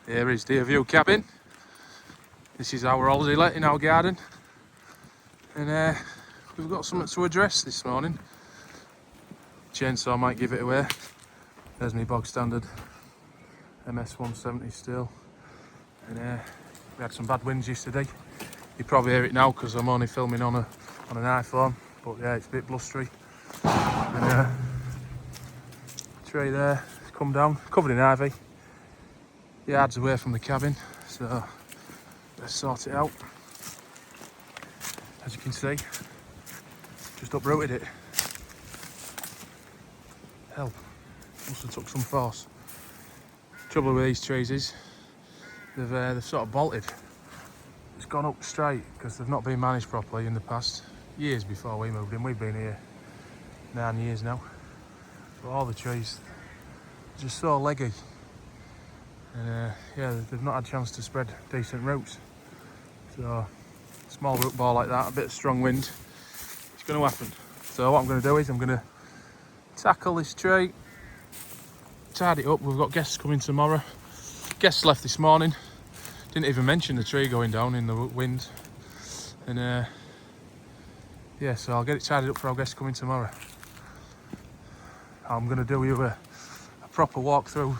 Here is the view cabin. This is our holiday let in our garden. And we've got something to address this morning. Chainsaw might give it away. There's my bog standard MS 170 still. And we had some bad winds yesterday. You probably hear it now because I'm only filming on an iPhone. But yeah, it's a bit blustery. And tree there, it's come down, covered in ivy. The yard's away from the cabin, so let's sort it out. As you can see, just uprooted it. Hell, must have took some force. Trouble with these trees is they've sort of bolted. It's gone up straight because they've not been managed properly in the past. Years before we moved in, we've been here 9 years now. But all the trees are just so leggy. And yeah, they've not had a chance to spread decent roots. So, small root ball like that, a bit of strong wind, it's going to happen. So what I'm going to do is I'm going to tackle this tree, tidy it up. We've got guests coming tomorrow. Guests left this morning. Didn't even mention the tree going down in the wind. And yeah, so I'll get it tidied up for our guests coming tomorrow. I'm going to do you a proper walkthrough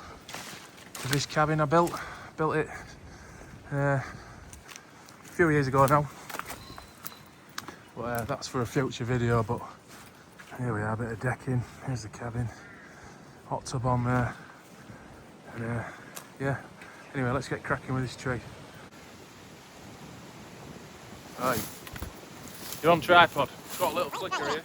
of this cabin I built. Built it a few years ago now. But that's for a future video. But here we are, a bit of decking. Here's the cabin. Hot tub on there. And yeah. Anyway, let's get cracking with this tree. Right. You're on tripod. Got a little flicker here.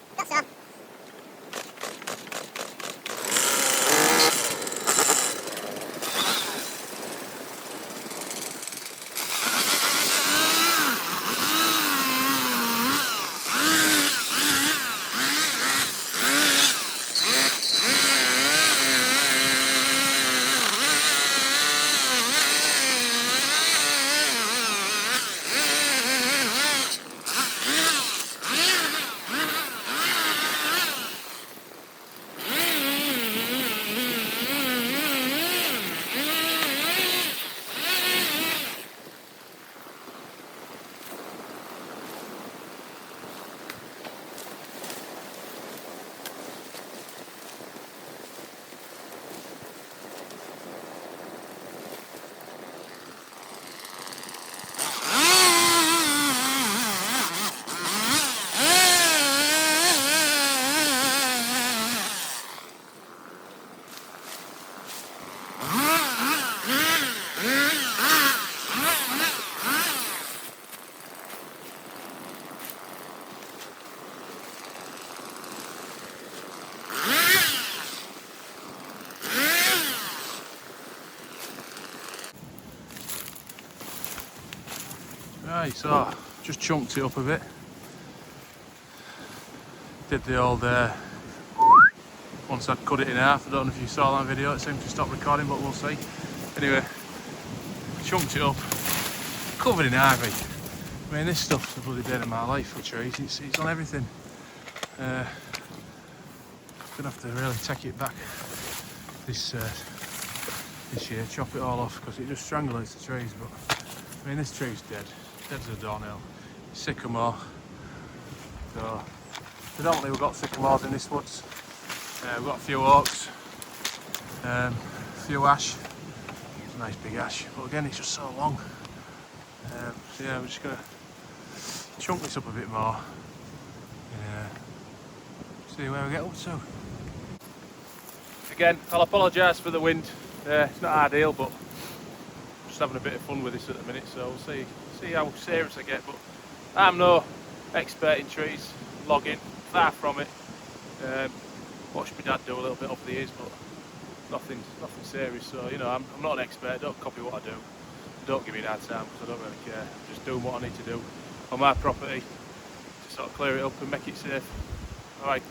Right, so just chunked it up a bit. Did the old once I'd cut it in half. I don't know if you saw that video, it seemed to stop recording, but we'll see. Anyway, chunked it up, covered in ivy. I mean, this stuff's the bloody day of my life for trees. It's on everything. Gonna have to really take it back this year, chop it all off because it just strangulates the trees. But I mean, this tree's dead. Dead as a doornail. Sycamore. So predominantly we've got sycamores in this woods. We've got a few oaks, a few ash. It's a nice big ash, but again it's just so long. So yeah, we're just gonna chunk this up a bit more and see where we get up to. Again, I'll apologise for the wind. It's not ideal, but just having a bit of fun with this at the minute, so we'll see how serious I get. But I'm no expert in trees, logging, far from it. Watched my dad do a little bit over the years, but nothing serious. So you know, I'm not an expert. Don't copy what I do. Don't give me a hard time because I don't really care. I'm just doing what I need to do on my property to sort of clear it up and make it safe. All right.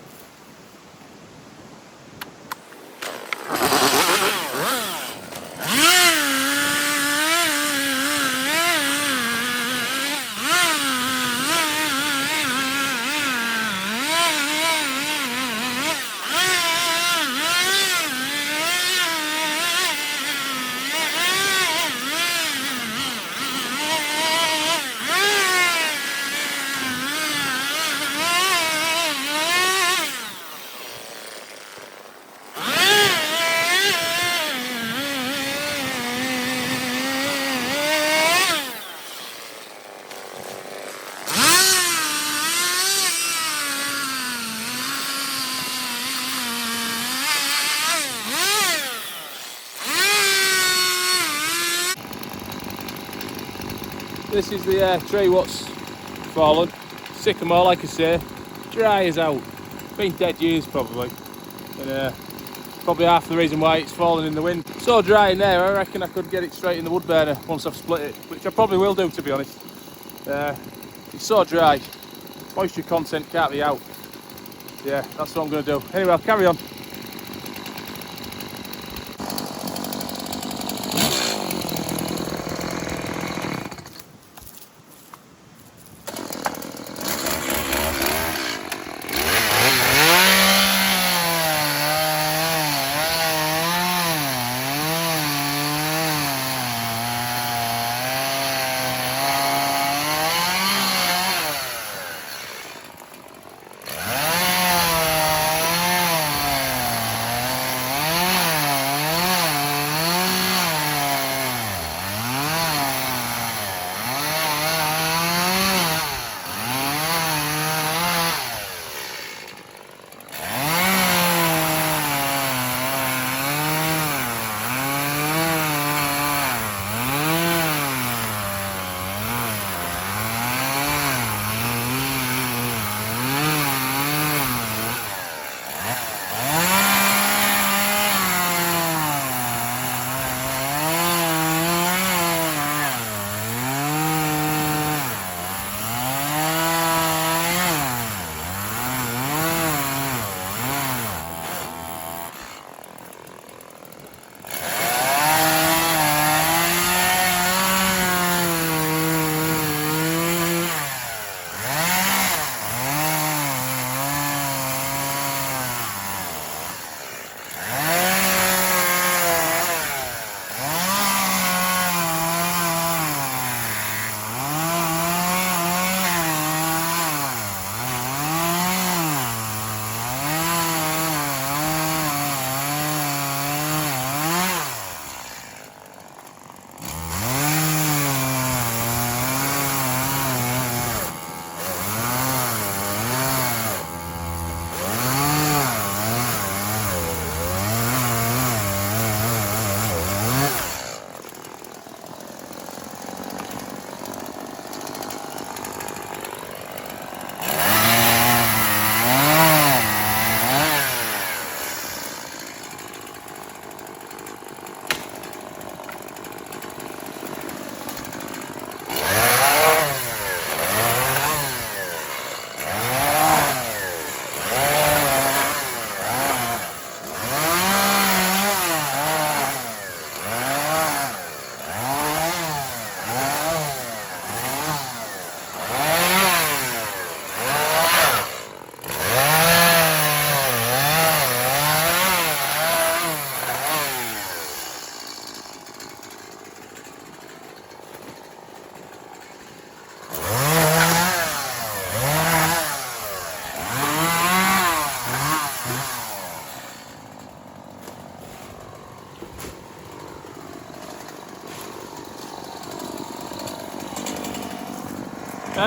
This is the tree what's fallen. Sycamore, like I say, dry as out. Been dead years probably. And probably half the reason why it's fallen in the wind. So dry in there, I reckon I could get it straight in the wood burner once I've split it, which I probably will do, to be honest. It's so dry, moisture content can't be out. Yeah, that's what I'm going to do. Anyway, I'll carry on.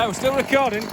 We're still recording.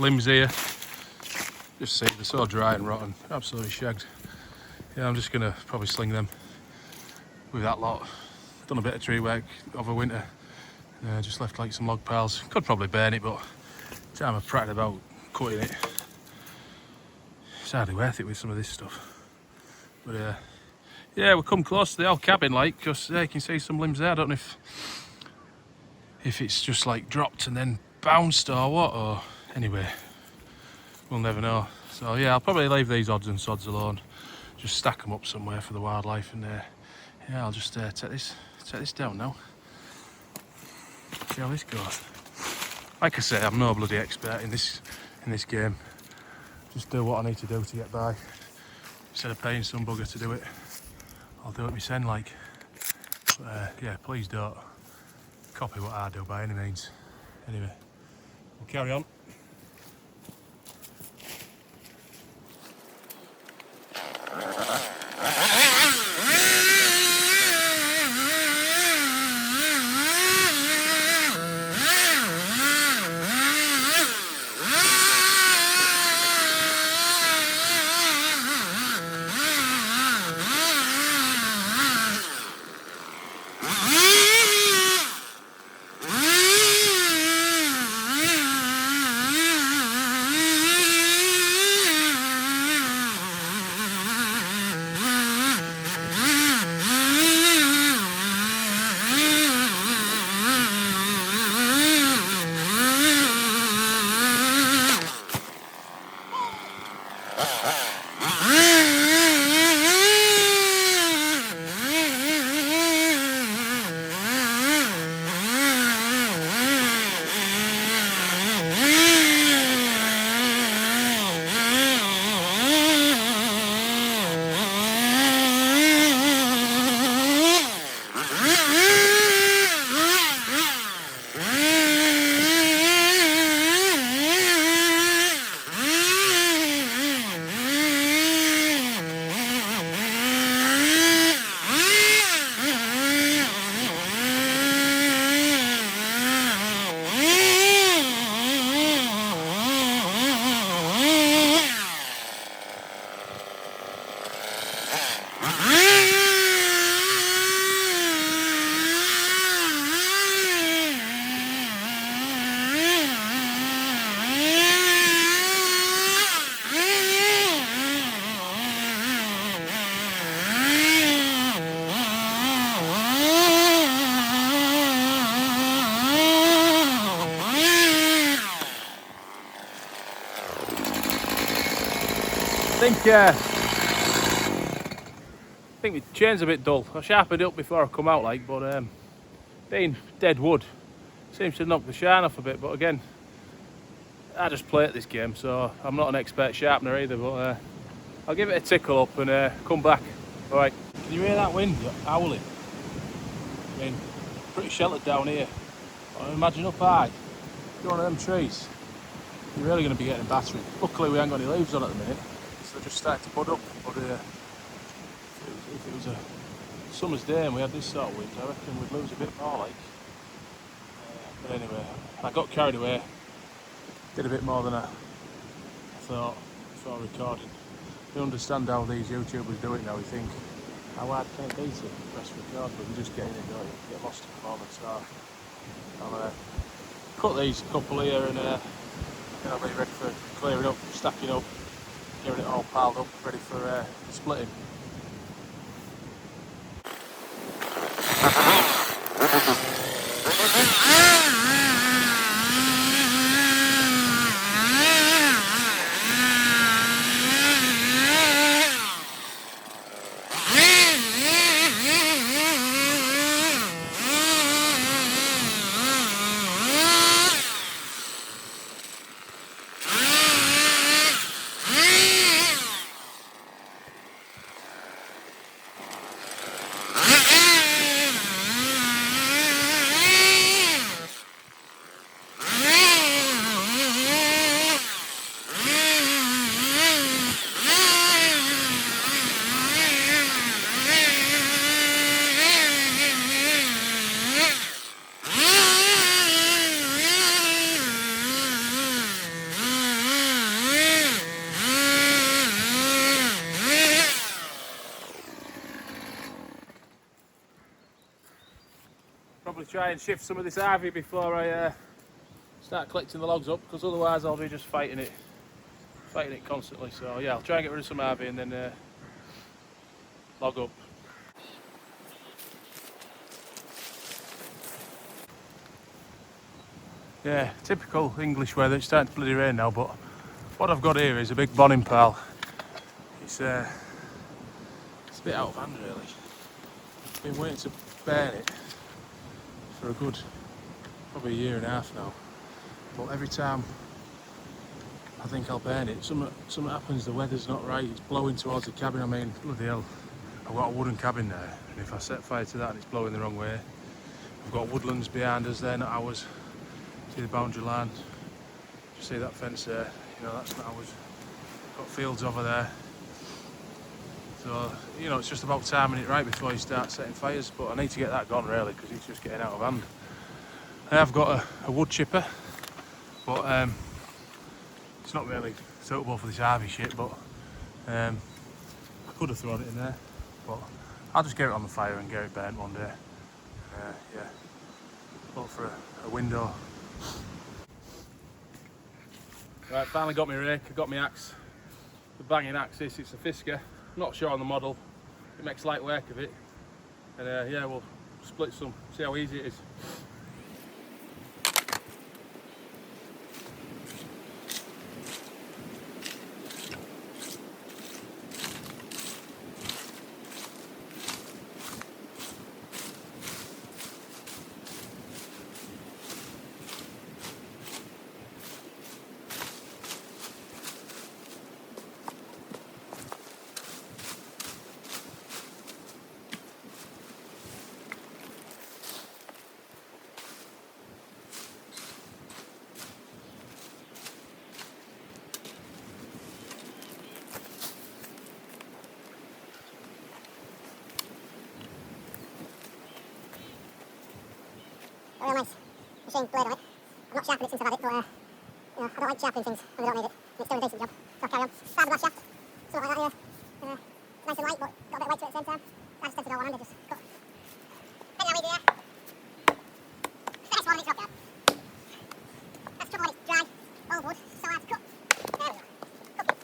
limbs here. Just see, they're so dry and rotten, absolutely shagged. Yeah, I'm just gonna probably sling them with that lot. Done a bit of tree work over winter. Just left like some log piles. Could probably burn it, but time I've pratted about cutting it, it's hardly worth it with some of this stuff. But yeah, we'll come close to the old cabin, like, because you can see some limbs there. I don't know if it's just like dropped and then bounced or what, or anyway, we'll never know. So yeah, I'll probably leave these odds and sods alone. Just stack them up somewhere for the wildlife, and yeah, I'll just take this down now. See how this goes. Like I say, I'm no bloody expert in this game. Just do what I need to do to get by. Instead of paying some bugger to do it, I'll do it myself, like. But yeah, please don't copy what I do by any means. Anyway, we'll carry on. I think my chain's a bit dull. I sharpened it up before I come out, like, but being dead wood seems to knock the shine off a bit. But again, I just play at this game, so I'm not an expert sharpener either. But I'll give it a tickle up and come back. All right. Can you hear that wind howling? I mean, pretty sheltered down here. I imagine up high, you're one of them trees, you're really going to be getting battered. Luckily, we ain't got any leaves on at the minute. So they're just starting to bud up, but if it was a summer's day and we had this sort of wind, I reckon we'd lose a bit more, like. But anyway, I got carried away, did a bit more than I thought before recording. You understand how these YouTubers do it now. You think, how hard can it be to press record, but you just get in and don't you? Get lost in the moment. So I'll cut these couple here and I'll be ready for clearing up, stacking up, getting it all piled up, ready for splitting. try and shift some of this RV before I start collecting the logs up, because otherwise I'll be just fighting it constantly. So yeah, I'll try and get rid of some RV and then log up. Yeah, typical English weather. It's starting to bloody rain now, but what I've got here is a big bonning pile. It's a bit out of hand really. I've been waiting to burn it for a good, probably a year and a half now. But every time I think I'll burn it, something happens, the weather's not right, it's blowing towards the cabin. I mean, bloody hell, I've got a wooden cabin there, and if I set fire to that and it's blowing the wrong way, I've got woodlands behind us there, not ours. See the boundary line, you see that fence there, you know, that's not ours. Got fields over there. So, you know, it's just about timing it right before you start setting fires, but I need to get that gone really, because it's just getting out of hand. I have got a wood chipper, but it's not really suitable for this RV shit, but I could have thrown it in there, but I'll just get it on the fire and get it burnt one day. Yeah, look for a window. Right, finally got my rake, I got my axe. The banging axe this, it's a Fisker. Not sure on the model, it makes light work of it. And yeah, we'll split some, see how easy it is. A real nice machine blade on it. I've not sharpened it since I've had it, but you know, I don't like sharpening things when I don't need it. It's doing a decent job, so I'll carry on. Fiberglass shaft, something like that here. It's nice and light, but got a bit of weight to it at the same time. I just tend to go one-handed, just cut. Then how easy there. Nice one, it's rock hard. That's trouble when it's dry, old wood, so hard to cut. There we go. Cut it.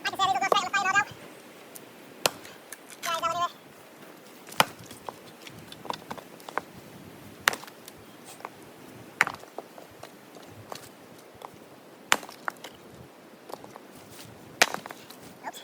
Like I say, these will go straight on the fire, no doubt. Dry down anyway. Oops.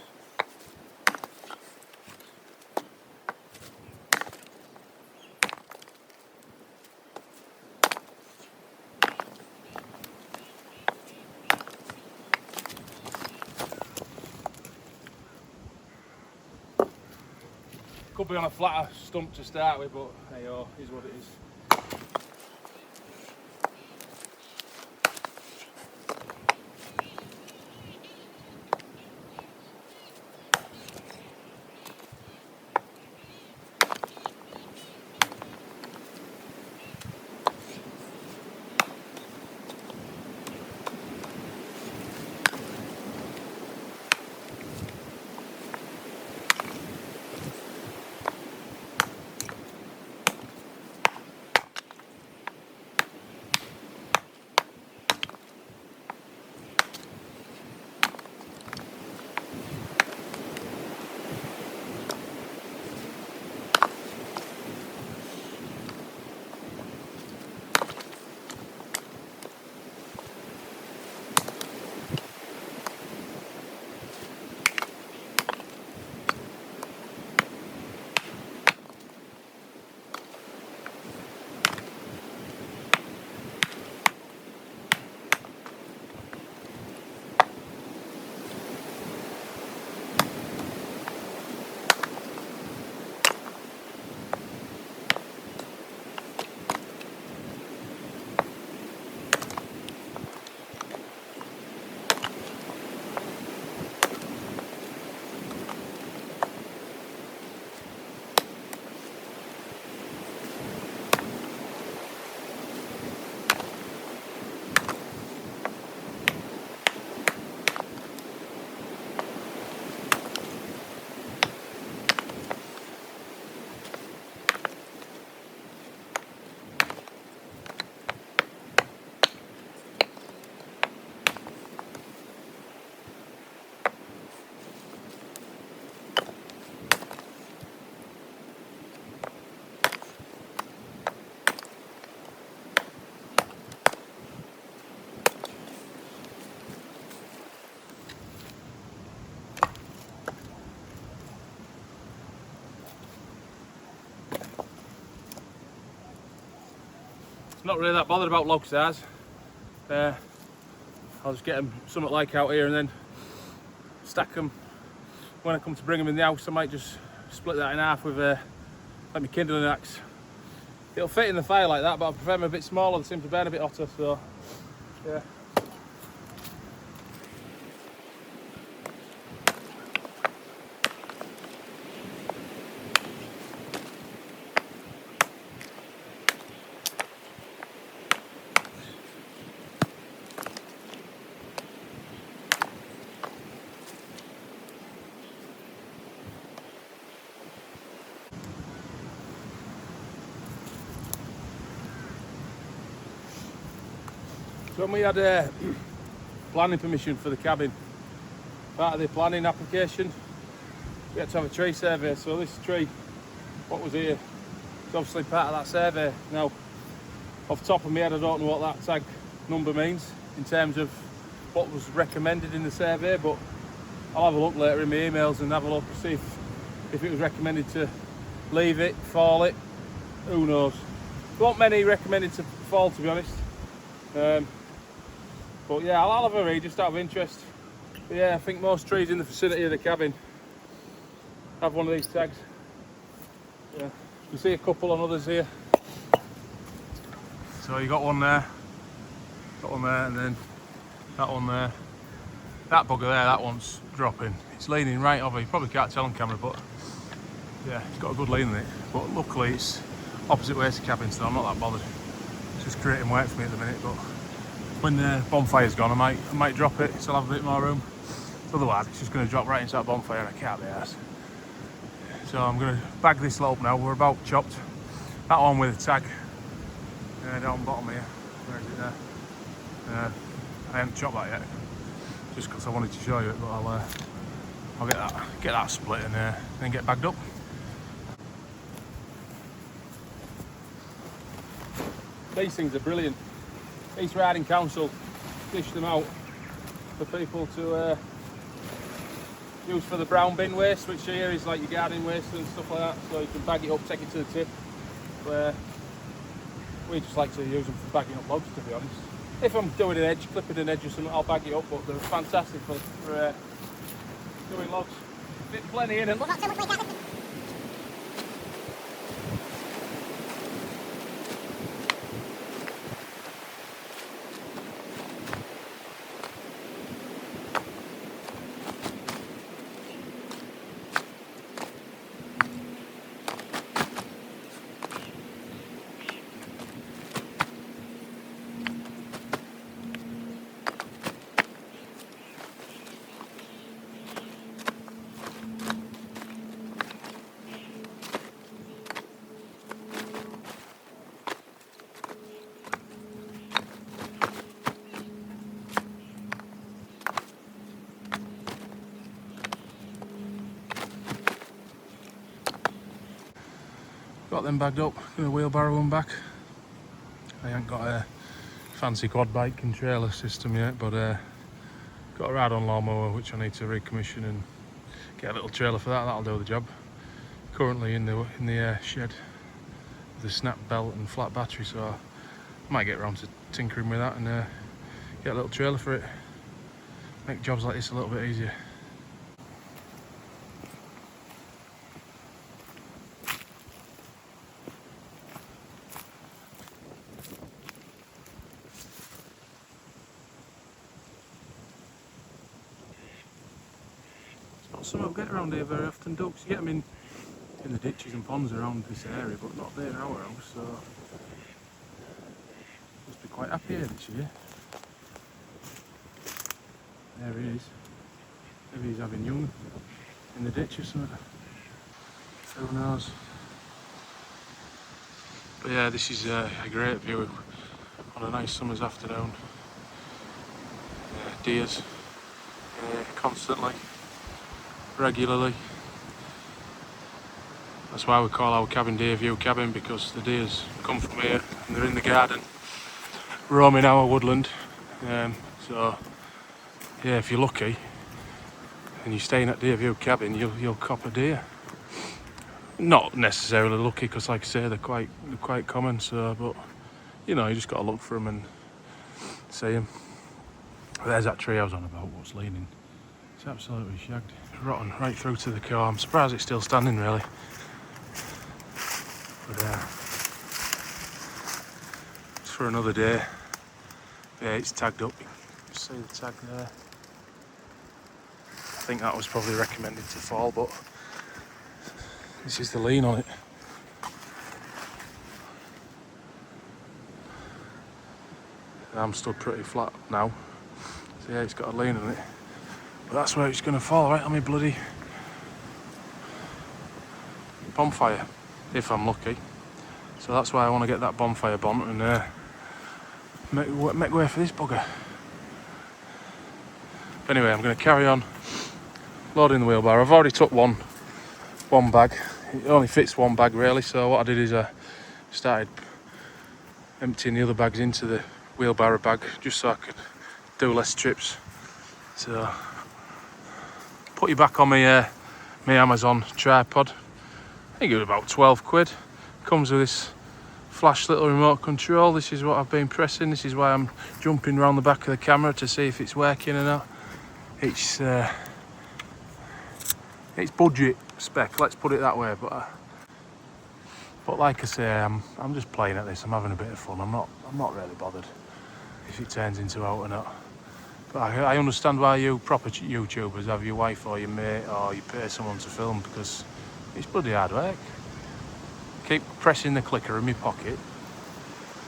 Could be on a flatter stump to start with, but hey, oh, is what it is. not really that bothered about log size. I'll just get them somewhat like out here and then stack them. When I come to bring them in the house, I might just split that in half with like my kindling axe. It'll fit in the fire like that, but I prefer them a bit smaller. They seem to burn a bit hotter, so yeah. So when we had planning permission for the cabin, part of the planning application, we had to have a tree survey. So this tree, what was here, is obviously part of that survey. Now, off the top of my head, I don't know what that tag number means in terms of what was recommended in the survey, but I'll have a look later in my emails and have a look and see if it was recommended to leave it, fall it, who knows. There weren't many recommended to fall, to be honest. But yeah, I'll have a read just out of interest. But yeah, I think most trees in the vicinity of the cabin have one of these tags. Yeah, you see a couple on others here. So you got one there, and then that one there. That bugger there, that one's dropping. It's leaning right over. You probably can't tell on camera, but yeah, it's got a good lean in it. But luckily it's opposite way to the cabin, so I'm not that bothered. It's just creating weight for me at the minute, but when the bonfire's gone, I might drop it, so I'll have a bit more room. Otherwise, it's just going to drop right into that bonfire and I can't be arsed. So I'm going to bag this lot up now. We're about chopped. That one with a tag down bottom here. Where is it there? I haven't chopped that yet, just because I wanted to show you it. But I'll get that split and then get bagged up. These things are brilliant. East Riding Council dished them out for people to use for the brown bin waste, which here is like your gardening waste and stuff like that. So you can bag it up, take it to the tip. We just like to use them for bagging up logs, to be honest. If I'm doing an edge, clipping an edge or something, I'll bag it up, but they're fantastic for doing logs. Fit plenty in them. Well, not so much like that. Got them bagged up, gonna wheelbarrow them back. I ain't got a fancy quad bike and trailer system yet, but got a ride-on lawnmower which I need to recommission and get a little trailer for that. That'll do the job. Currently in the shed with the snap belt and flat battery, so I might get around to tinkering with that and get a little trailer for it. Make jobs like this a little bit easier. Not something I get around here very often. Ducks, you get them in the ditches and ponds around this area, but not there in our house, so must be quite happy here this year. There he is. Maybe he's having young in the ditch or something. Who knows? But yeah, this is a great view on a nice summer's afternoon. Deers constantly, regularly. That's why we call our cabin Deer View Cabin, because the deers come from here and they're in the garden, roaming our woodland. So yeah, if you're lucky and you're staying at Deer View Cabin, you'll cop a deer. Not necessarily lucky, because like I say, they're quite common. So, but you know, you just got to look for them and see them. There's that tree I was on about, what's leaning. It's absolutely shagged. It's rotten right through to the car. I'm surprised it's still standing, really. But it's for another day. Yeah, it's tagged up. You can see the tag there. I think that was probably recommended to fall, but this is the lean on it. I'm stood pretty flat now. So yeah, it's got a lean on it. But that's where it's going to fall, right on my bloody bonfire, if I'm lucky. So that's why I want to get that bonfire bonnet and make way for this bugger. But anyway, I'm going to carry on loading the wheelbarrow. I've already took one bag. It only fits one bag really, so what I did is I started emptying the other bags into the wheelbarrow bag just so I could do less trips. So put you back on my Amazon tripod. I think it was about 12 quid. Comes with this flash little remote control. This is what I've been pressing. This is why I'm jumping around the back of the camera to see if it's working or not. It's budget spec, let's put it that way. But like I say, I'm just playing at this. I'm having a bit of fun. I'm not really bothered if it turns into out or not. But I understand why you proper YouTubers have your wife or your mate or you pay someone to film, because it's bloody hard work. Keep pressing the clicker in my pocket.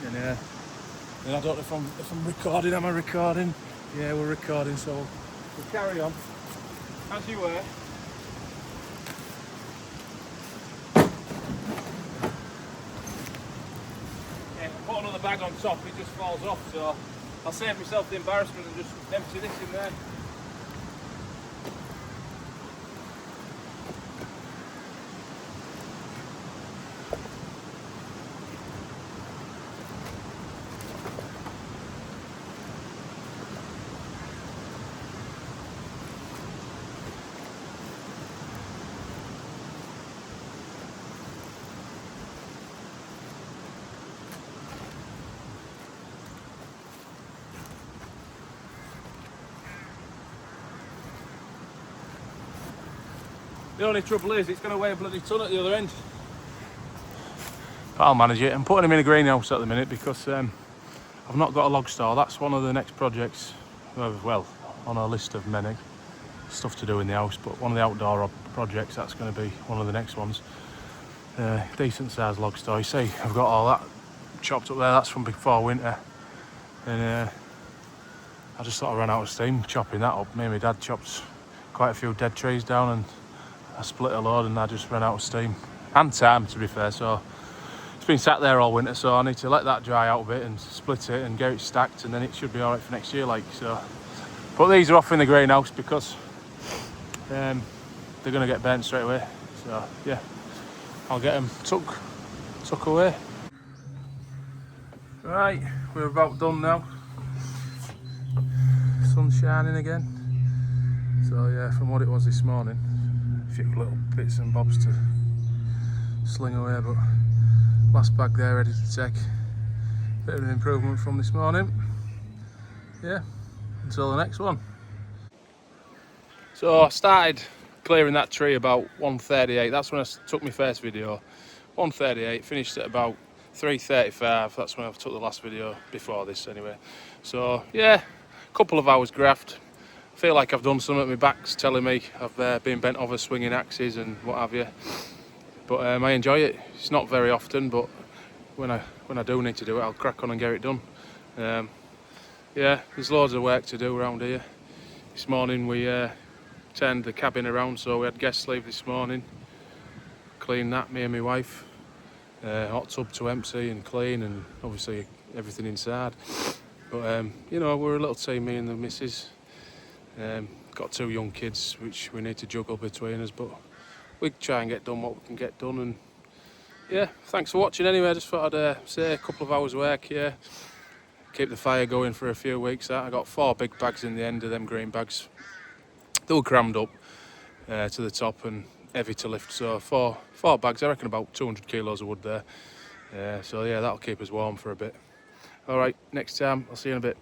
And I don't know if I'm recording. Am I recording? Yeah, we're recording, so we'll carry on as you were. Yeah, put another bag on top, it just falls off, so I'll save myself the embarrassment and just empty this in there. The only trouble is it's going to weigh a bloody ton at the other end. But I'll manage it. I'm putting them in a greenhouse at the minute because I've not got a log store. That's one of the next projects, well, on our list of many stuff to do in the house, but one of the outdoor projects, that's going to be one of the next ones. Decent sized log store. You see, I've got all that chopped up there. That's from before winter. And I just sort of ran out of steam chopping that up. Me and my dad chopped quite a few dead trees down and I split a load and I just ran out of steam and time, to be fair. So it's been sat there all winter, so I need to let that dry out a bit and split it and get it stacked, and then it should be all right for next year, like. So but these are off in the greenhouse because they're going to get burnt straight away. So yeah, I'll get them tuck away. Right, we're about done now. Sun's shining again. So yeah, from what it was this morning, a few little bits and bobs to sling away, but last bag there ready to take. Bit of an improvement from this morning. Yeah, until the next one. So I started clearing that tree about 1:38. That's when I took my first video. 1:38, finished at about 3:35. That's when I took the last video before this anyway. So yeah, a couple of hours graft. Feel like I've done something. My back's telling me I've been bent over swinging axes and what have you. But I enjoy it. It's not very often, but when I do need to do it, I'll crack on and get it done. Yeah, there's loads of work to do around here. This morning we turned the cabin around, so we had guests leave this morning. Cleaned that, me and my wife. Hot tub to empty and clean, and obviously everything inside. But you know, we're a little team, me and the missus. Got 2 young kids which we need to juggle between us, but we try and get done what we can get done. And yeah, thanks for watching anyway. I just thought I'd say a couple of hours work here, keep the fire going for a few weeks. I got 4 big bags in the end of them green bags. They were crammed up to the top and heavy to lift, so four bags, I reckon about 200 kilos of wood there. So yeah, that'll keep us warm for a bit. All right, next time, I'll see you in a bit.